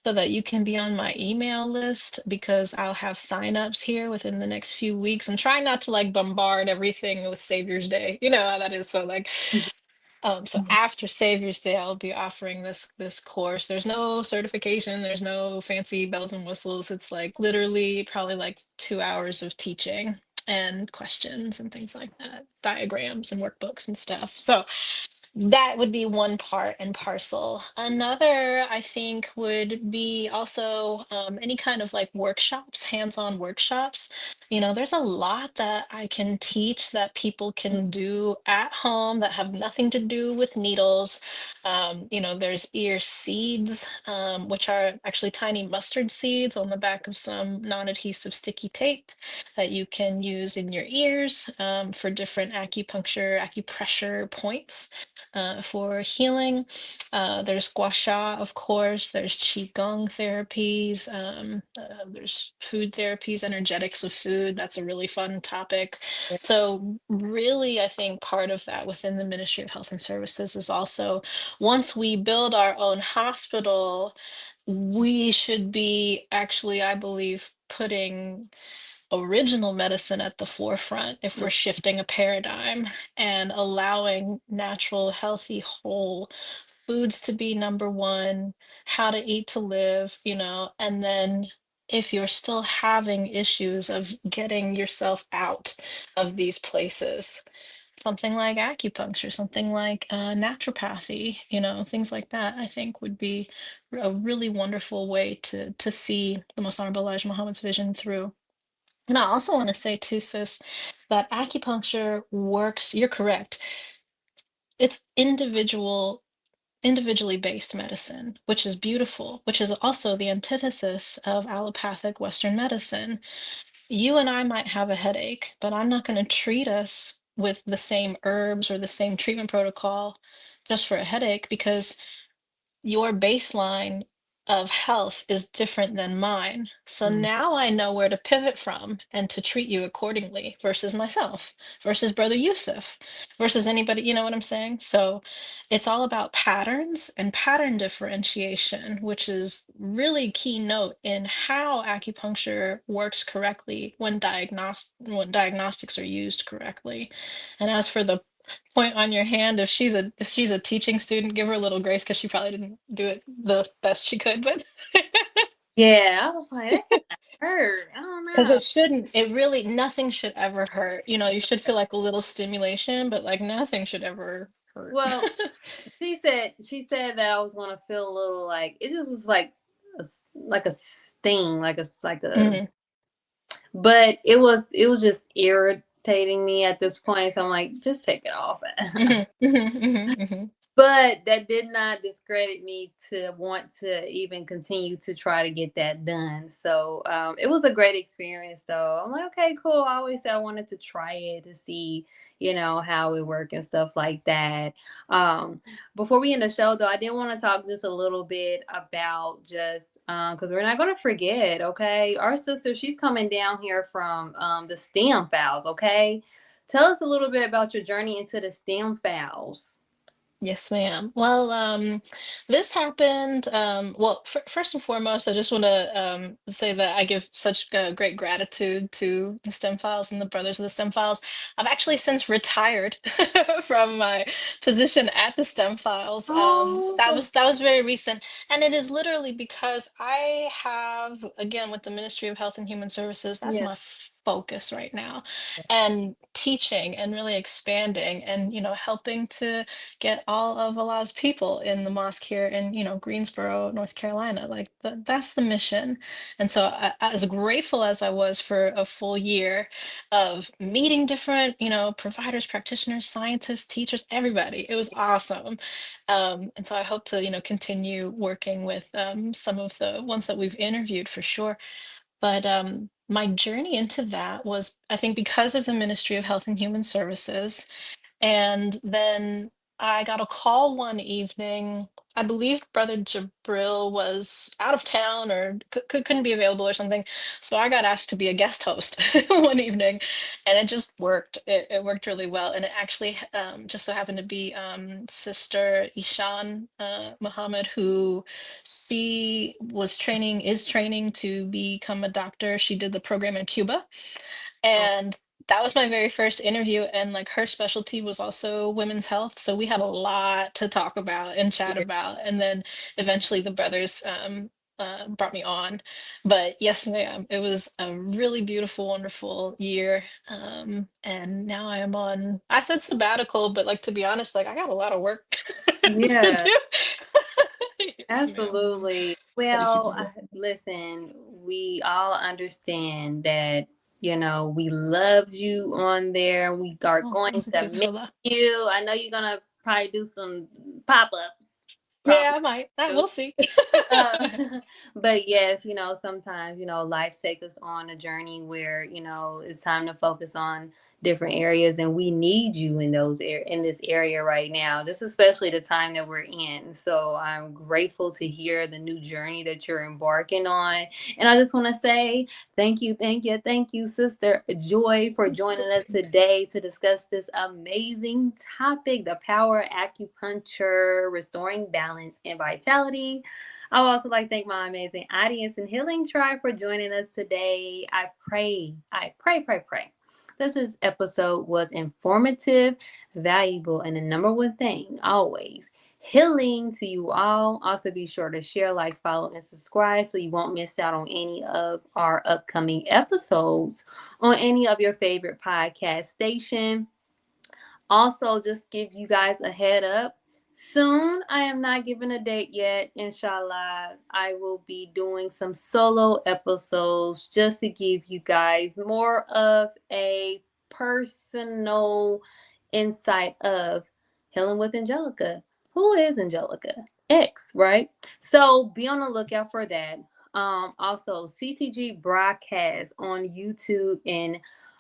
so that you can be on my email list because I'll have signups here within the next few weeks. I'm trying not to like bombard everything with Savior's Day. You know how that is. So like so Mhm. after Savior's Day, I'll be offering this course. There's no certification, there's no fancy bells and whistles. It's like literally probably like 2 hours of teaching and questions and things like that, diagrams and workbooks and stuff. So that would be one part and parcel. Another, I think, would be also any kind of like workshops, hands-on workshops. You know, there's a lot that I can teach that people can do at home that have nothing to do with needles. You know, there's ear seeds, which are actually tiny mustard seeds on the back of some non-adhesive sticky tape that you can use in your ears for different acupuncture, acupressure points for healing. There's gua sha, of course. There's qigong therapies. There's food therapies, energetics of food. That's a really fun topic. So really, I think part of that within the Ministry of Health and Services is also once we build our own hospital, we should be actually, I believe, putting original medicine at the forefront if we're shifting a paradigm and allowing natural, healthy, whole foods to be number one, how to eat to live, you know, and then if you're still having issues of getting yourself out of these places, something like acupuncture, something like naturopathy, you know, things like that, I think would be a really wonderful way to see the Most Honorable Elijah Muhammad's vision through. And I also want to say too, sis, that acupuncture works, you're correct. It's individually based medicine, which is beautiful, which is also the antithesis of allopathic Western medicine. You and I might have a headache, but I'm not going to treat us with the same herbs or the same treatment protocol just for a headache because your baseline of health is different than mine. So Mhm. now I know where to pivot from and to treat you accordingly versus myself, versus Brother Yusuf, versus anybody, you know what I'm saying? So it's all about patterns and pattern differentiation, which is really keynote in how acupuncture works correctly when diagnostics are used correctly. And as for the point on your hand, if she's a teaching student, give her a little grace because she probably didn't do it the best she could, but Yeah, I was like, that kind of hurt. I don't because know. it shouldn't, it really, nothing should ever hurt. You know, you should feel like a little stimulation, but like nothing should ever hurt. Well, she said that I was gonna feel a little like it just was like like a sting, like a. Mhm, But it was just irritating me at this point. So I'm like, just take it off. mhm, mhm, mhm, mhm. But that did not discredit me to want to even continue to try to get that done. So it was a great experience, though. I'm like, okay, cool. I always said I wanted to try it to see, how it worked and stuff like that. Um, Before we end the show, though, I did want to talk just a little bit about just because we're not going to forget, okay? Our sister, she's coming down here from the STEM files, okay? Tell us a little bit about your journey into the STEM files. Yes, ma'am. Well, this happened. Well, first and foremost, I just want to say that I give such great gratitude to the STEM Files and the Brothers of the STEM Files. I've actually since retired from my position at the STEM Files. That Oh, was very recent, and it is literally because I have, again, with the Ministry of Health and Human Services, that's yeah. my focus right now, and teaching and really expanding and helping to get all of Allah's people in the mosque here in, Greensboro, North Carolina. Like that's the mission. And so as grateful as I was for a full year of meeting different, providers, practitioners, scientists, teachers, everybody, it was awesome. And so I hope to, continue working with some of the ones that we've interviewed for sure. But my journey into that was, I think, because of the Ministry of Health and Human Services. And then I got a call one evening. I believe Brother Jabril was out of town or couldn't be available or something. So I got asked to be a guest host one evening. and it just worked. It worked really well, and it actually just so happened to be Sister Ishan Muhammad, who she was training is training to become a doctor. She did the program in Cuba, Oh, and that was my very first interview, and like her specialty was also women's health, so we had a lot to talk about and chat yeah. about. And then eventually the brothers brought me on. But yes, ma'am, it was a really beautiful, wonderful year. And now I am on, I said sabbatical, but like to be honest, like I got a lot of work to Yeah, do. Yes, ma'am. absolutely. So thank Well, you. listen, we all understand that, we loved you on there. We are Oh, going praise to to miss Allah. you. I know you're going to probably do some pop ups, Yeah, probably. I might. Too. We'll see. Uh, but yes, sometimes, life takes us on a journey where, it's time to focus on different areas, and we need you in in this area right now, just especially the time that we're in. So I'm grateful to hear the new journey that you're embarking on. And I just want to say thank you, thank you, thank you, Sister Joy, for joining us today to discuss this amazing topic, the power of acupuncture, restoring balance and vitality. I would also like to thank my amazing audience and healing tribe for joining us today. I pray. This episode was informative, valuable, and the number one thing always healing to you all. Also, be sure to share, like, follow, and subscribe so you won't miss out on any of our upcoming episodes on any of your favorite podcast station. Also, just give you guys a head up. Soon, I am not giving a date yet. Inshallah, I will be doing some solo episodes just to give you guys more of a personal insight of healing with Angelica. Who is Angelica? X, right? So be on the lookout for that. Also, CTG broadcast on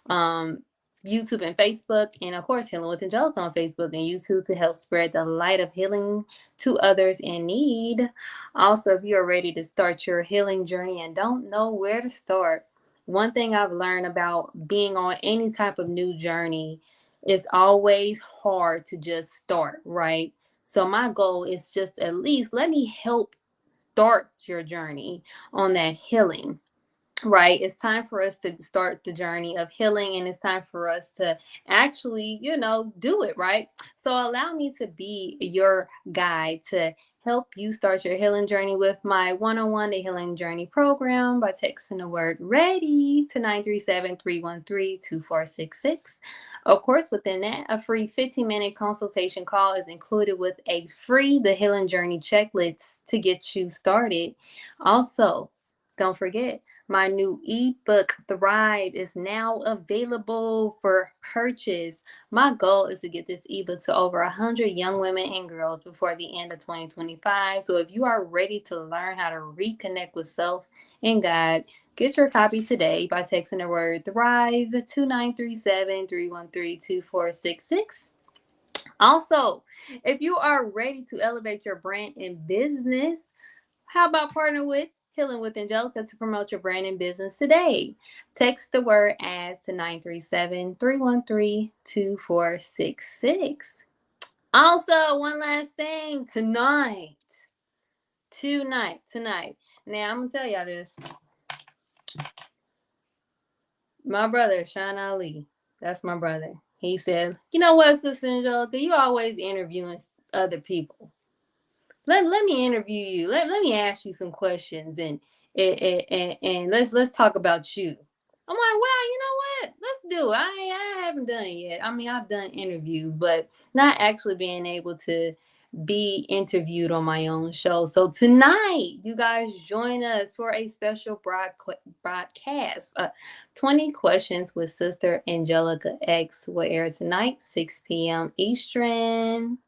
um, YouTube and Facebook, and of course, Healing with Angelica on Facebook and YouTube to help spread the light of healing to others in need. Also, if you are ready to start your healing journey and don't know where to start, one thing I've learned about being on any type of new journey is always hard to just start, right? So, my goal is just at least let me help start your journey on that healing. Right. It's time for us to start the journey of healing, and it's time for us to actually, do it. Right. So allow me to be your guide to help you start your healing journey with my one-on-one The Healing Journey program by texting the word ready to 937-313-2466. Of course, within that, a free 15-minute consultation call is included with a free The Healing Journey checklist to get you started. Also, don't forget, my new ebook, Thrive, is now available for purchase. My goal is to get this ebook to over 100 young women and girls before the end of 2025. So if you are ready to learn how to reconnect with self and God, get your copy today by texting the word Thrive to 937-313-2466. Also, if you are ready to elevate your brand and business, how about partner with Healing with Angelica to promote your brand and business today? Text the word ads to 937-313-2466. Also, one last thing. Tonight. Now, I'm going to tell y'all this. My brother, Sean Ali, that's my brother. He said, you know what, Sister Angelica, you always interviewing other people. Let me interview you. Let me ask you some questions, and let's talk about you. I'm like, wow, you know what? Let's do it. I haven't done it yet. I mean, I've done interviews, but not actually being able to be interviewed on my own show. So tonight, you guys join us for a special broadcast. 20 questions with Sister Angelica X will air tonight, 6 p.m. Eastern.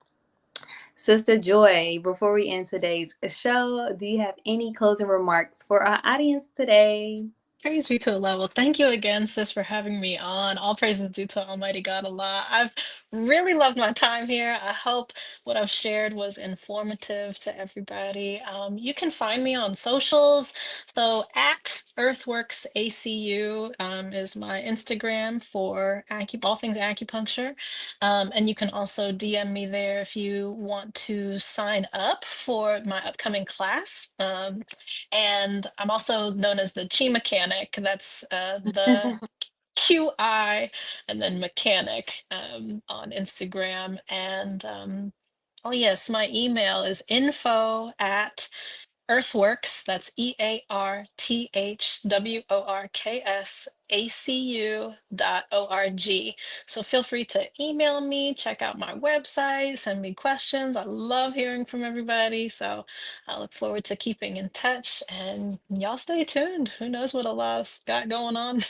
Sister Joy, before we end today's show, do you have any closing remarks for our audience today? Praise be to Allah. Well, thank you again, sis, for having me on. All praises due to Almighty God Allah. I've really loved my time here. I hope what I've shared was informative to everybody. You can find me on socials. So at Earthworks ACU is my Instagram for all things acupuncture. And you can also DM me there if you want to sign up for my upcoming class. And I'm also known as the Chi Mechanic. That's the QI and then mechanic on Instagram. And oh, yes, my email is info@earthworks, that's EARTHWORKS So feel free to email me, check out my website, send me questions. I love hearing from everybody. So I look forward to keeping in touch, and y'all stay tuned. Who knows what Allah's got going on?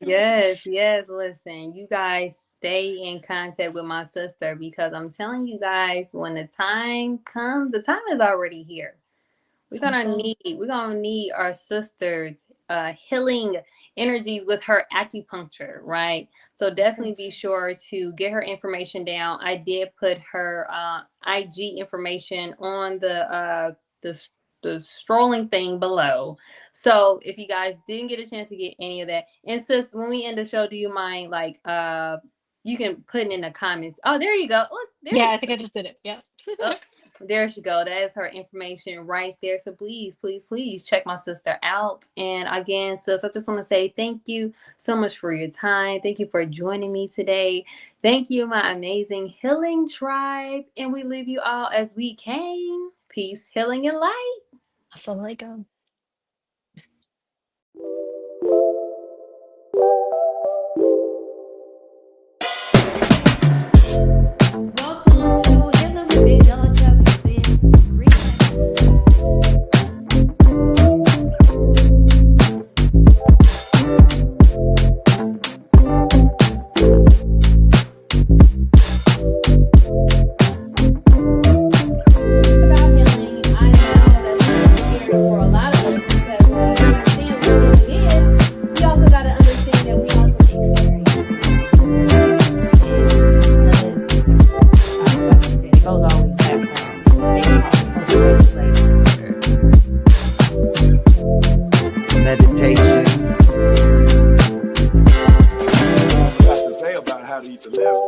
Yes, yes. Listen, you guys stay in contact with my sister because I'm telling you guys, when the time comes, the time is already here. Sounds good. We're gonna need our sisters healing energies with her acupuncture, right? So definitely be Yes. sure to get her information down. I did put her IG information on the the strolling thing below. So if you guys didn't get a chance to get any of that, and sis, when we end the show, do you mind like you can put it in the comments? Oh, there you go. Look, there Yeah, you I think I just did it. Yeah. go. There she go. That is her information right there. So please, please, please check my sister out. And again, sis, I just want to say thank you so much for your time. Thank you for joining me today. Thank you, my amazing healing tribe. And we leave you all as we came. Peace, healing, and light. Assalamualaikum. Welcome to Healing with Angelica. This is about healing. I know that's scary for a lot of us because when we understand what healing is, we also got to understand that we also experience it. Because I was about to say, it goes all the way back from they call it post-traumatic meditation. Got to say about how to eat the liver.